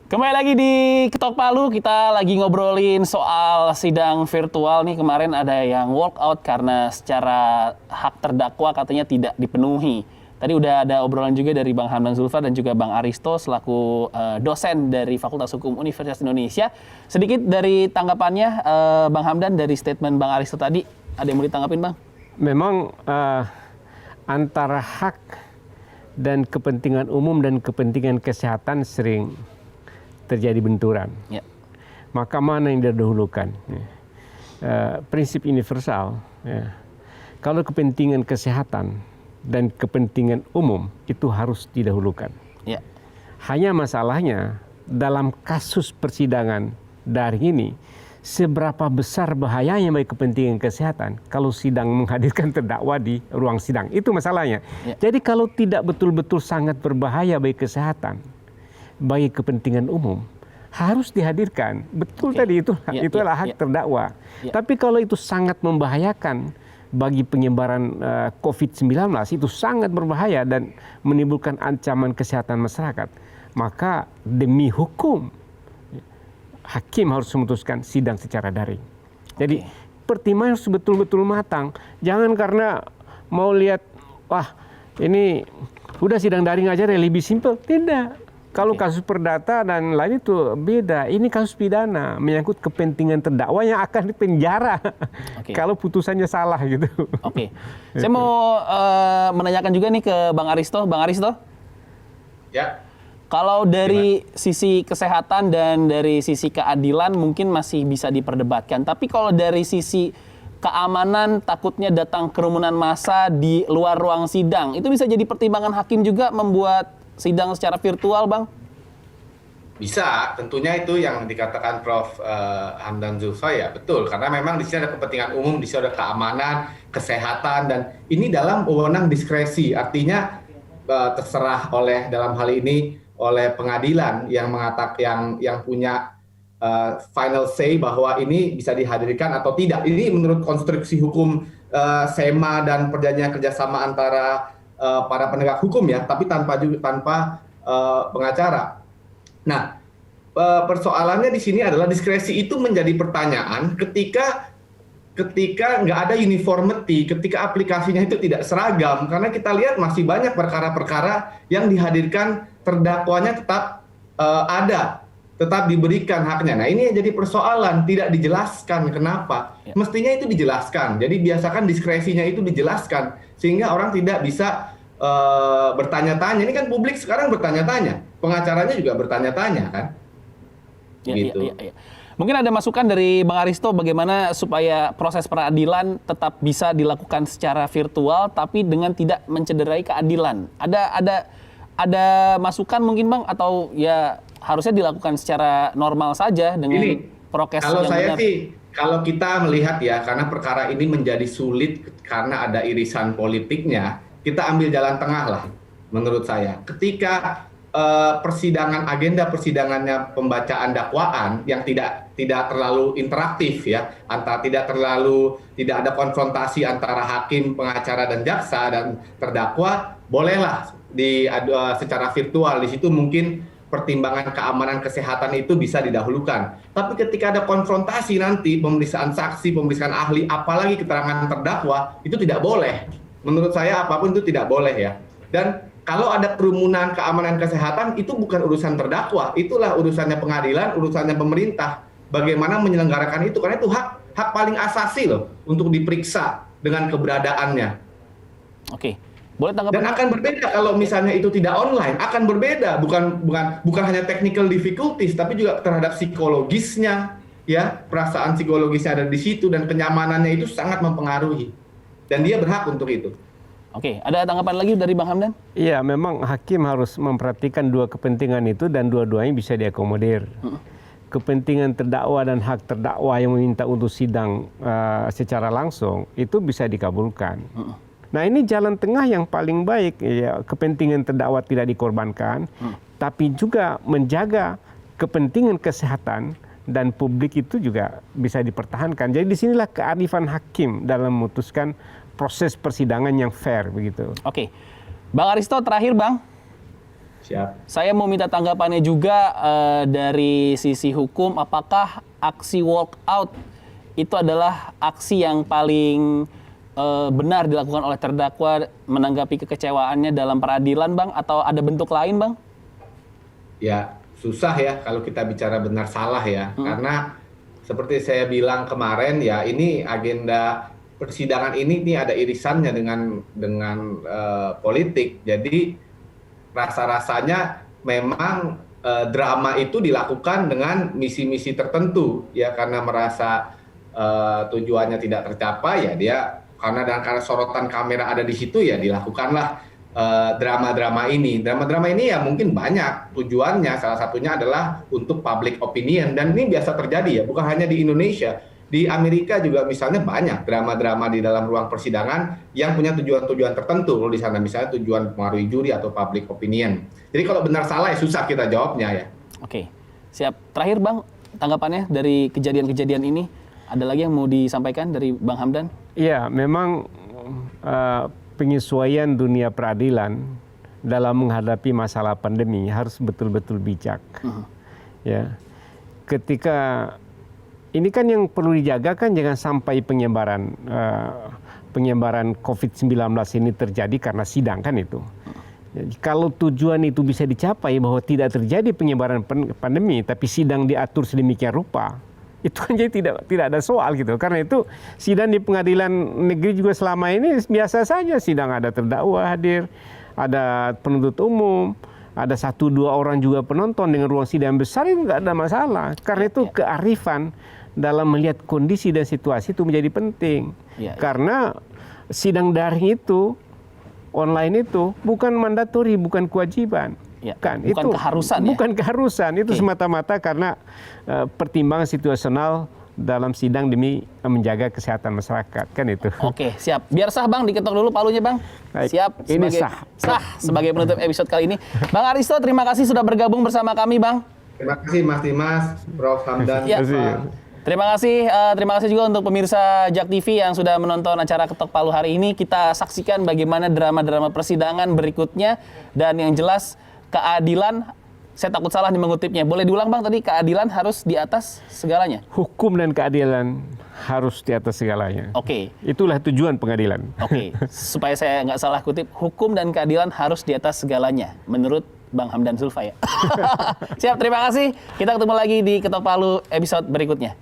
Kembali lagi di Ketok Palu, kita lagi ngobrolin soal sidang virtual nih. Kemarin ada yang walk out karena secara hak terdakwa katanya tidak dipenuhi. Tadi udah ada obrolan juga dari Bang Hamdan Zulfa dan juga Bang Aristo selaku dosen dari Fakultas Hukum Universitas Indonesia. Sedikit dari tanggapannya Bang Hamdan dari statement Bang Aristo tadi, ada yang mau ditanggapin Bang? Memang antara hak dan kepentingan umum dan kepentingan kesehatan sering terjadi benturan. Ya. Maka mana yang didahulukan? Prinsip universal. Ya. Kalau kepentingan kesehatan dan kepentingan umum itu harus didahulukan. Ya. Hanya masalahnya dalam kasus persidangan daring ini, seberapa besar bahayanya bagi kepentingan kesehatan kalau sidang menghadirkan terdakwa di ruang sidang. Itu masalahnya. Ya. Jadi kalau tidak betul-betul sangat berbahaya bagi kesehatan, bagi kepentingan umum, harus dihadirkan. Betul tadi itulah hak terdakwa. Ya. Tapi kalau itu sangat membahayakan bagi penyebaran COVID-19, itu sangat berbahaya dan menimbulkan ancaman kesehatan masyarakat, maka demi hukum hakim harus memutuskan sidang secara daring. Jadi pertimbangan harus betul-betul matang. Jangan karena mau lihat, wah ini udah sidang daring aja deh, lebih simpel. Tidak. Kalau kasus perdata dan lain itu beda. Ini kasus pidana, menyangkut kepentingan terdakwa yang akan dipenjara kalau putusannya salah gitu. Oke. Saya mau menanyakan juga nih ke Bang Aristo. Bang Aristo? Ya. Kalau dari sisi kesehatan dan dari sisi keadilan mungkin masih bisa diperdebatkan. Tapi kalau dari sisi keamanan, takutnya datang kerumunan massa di luar ruang sidang, itu bisa jadi pertimbangan hakim juga membuat sidang secara virtual, Bang? Bisa, tentunya itu yang dikatakan Prof. Hamdan Zulfa ya betul, karena memang di sini ada kepentingan umum, di sini ada keamanan, kesehatan, dan ini dalam wewenang diskresi, artinya terserah oleh dalam hal ini oleh pengadilan yang mengatakan yang punya final say bahwa ini bisa dihadirkan atau tidak. Ini menurut konstruksi hukum SEMA dan perjanjian kerjasama antara para penegak hukum ya, tapi tanpa pengacara. Nah, persoalannya di sini adalah diskresi itu menjadi pertanyaan ketika nggak ada uniformity, ketika aplikasinya itu tidak seragam, karena kita lihat masih banyak perkara-perkara yang dihadirkan terdakwanya tetap ada, tetap diberikan haknya. Nah, ini yang jadi persoalan, tidak dijelaskan kenapa. Mestinya itu dijelaskan. Jadi biasakan diskresinya itu dijelaskan sehingga orang tidak bisa bertanya-tanya. Ini kan publik sekarang bertanya-tanya, pengacaranya juga bertanya-tanya kan. Gitu. Ya. Mungkin ada masukan dari Bang Aristo bagaimana supaya proses peradilan tetap bisa dilakukan secara virtual tapi dengan tidak mencederai keadilan. Ada masukan mungkin Bang, atau ya harusnya dilakukan secara normal saja dengan prokes yang benar? Kalau saya sih, kalau kita melihat ya, karena perkara ini menjadi sulit karena ada irisan politiknya, kita ambil jalan tengah lah menurut saya. Ketika agenda persidangannya pembacaan dakwaan yang tidak terlalu interaktif ya, tidak ada konfrontasi antara hakim, pengacara dan jaksa dan terdakwa, bolehlah secara virtual. Di situ mungkin pertimbangan keamanan kesehatan itu bisa didahulukan. Tapi ketika ada konfrontasi nanti, pemeriksaan saksi, pemeriksaan ahli, apalagi keterangan terdakwa, itu tidak boleh. Menurut saya apapun itu tidak boleh ya. Dan kalau ada kerumunan keamanan kesehatan, itu bukan urusan terdakwa, itulah urusannya pengadilan, urusannya pemerintah. Bagaimana menyelenggarakan itu, karena itu hak paling asasi loh untuk diperiksa dengan keberadaannya. Oke, boleh tanggapan? Dan akan berbeda kalau misalnya itu tidak online, akan berbeda, bukan hanya technical difficulties, tapi juga terhadap psikologisnya, ya, perasaan psikologisnya ada di situ dan kenyamanannya itu sangat mempengaruhi. Dan dia berhak untuk itu. Oke, ada tanggapan lagi dari Bang Hamdan? Iya, memang hakim harus memperhatikan dua kepentingan itu dan dua-duanya bisa diakomodir. Kepentingan terdakwa dan hak terdakwa yang meminta untuk sidang secara langsung itu bisa dikabulkan. Nah, ini jalan tengah yang paling baik. Ya, kepentingan terdakwa tidak dikorbankan, tapi juga menjaga kepentingan kesehatan dan publik itu juga bisa dipertahankan. Jadi disinilah kearifan hakim dalam memutuskan proses persidangan yang fair begitu. Oke, Bang Aristo terakhir Bang. Siap. Saya mau minta tanggapannya juga dari sisi hukum, apakah aksi walkout itu adalah aksi yang paling benar dilakukan oleh terdakwa menanggapi kekecewaannya dalam peradilan, Bang, atau ada bentuk lain, Bang? Ya, susah ya kalau kita bicara benar salah ya. Karena seperti saya bilang kemarin ya, ini agenda persidangan ini ada irisannya dengan politik. Jadi rasa-rasanya memang drama itu dilakukan dengan misi-misi tertentu ya, karena merasa tujuannya tidak tercapai ya dia karena sorotan kamera ada di situ ya dilakukanlah drama-drama ini. Drama-drama ini ya mungkin banyak tujuannya, salah satunya adalah untuk public opinion, dan ini biasa terjadi ya, bukan hanya di Indonesia. Di Amerika juga misalnya banyak drama-drama di dalam ruang persidangan yang punya tujuan-tujuan tertentu di sana, misalnya tujuan mempengaruhi juri atau public opinion. Jadi kalau benar salah ya susah kita jawabnya ya. Oke, siap. Terakhir, Bang, tanggapannya dari kejadian-kejadian ini, ada lagi yang mau disampaikan dari Bang Hamdan? Iya, memang penyesuaian dunia peradilan dalam menghadapi masalah pandemi harus betul-betul bijak. Ya, ketika ini kan yang perlu dijaga kan jangan sampai penyebaran COVID-19 ini terjadi karena sidang kan itu. Jadi, kalau tujuan itu bisa dicapai bahwa tidak terjadi penyebaran pandemi, tapi sidang diatur sedemikian rupa, itu kan jadi tidak ada soal gitu. Karena itu sidang di pengadilan negeri juga selama ini biasa saja, sidang ada terdakwa hadir, ada penuntut umum, ada 1-2 orang juga penonton dengan ruang sidang besar, itu nggak ada masalah. Karena itu kearifan dalam melihat kondisi dan situasi itu menjadi penting. Karena sidang daring itu, online itu bukan mandatori, bukan kewajiban. Bukan keharusan ya? Bukan keharusan, itu semata-mata karena pertimbangan situasional dalam sidang demi menjaga kesehatan masyarakat, kan itu. Oke, siap. Biar sah, Bang, diketok dulu palunya, Bang. Baik, Siap. ini sah sebagai penutup episode kali ini. Bang Aristo, terima kasih sudah bergabung bersama kami, Bang. Terima kasih Mas Dimas, Prof. Hamdan. Terima kasih juga untuk pemirsa JAK TV yang sudah menonton acara Ketok Palu hari ini. Kita saksikan bagaimana drama-drama persidangan berikutnya, dan yang jelas keadilan, saya takut salah nih mengutipnya. Boleh diulang, Bang, tadi keadilan harus di atas segalanya. Hukum dan keadilan harus di atas segalanya. Oke. Itulah tujuan pengadilan. Oke. Supaya saya nggak salah kutip, hukum dan keadilan harus di atas segalanya menurut Bang Hamdan Zulfa ya. Siap, terima kasih. Kita ketemu lagi di Ketok Palu episode berikutnya.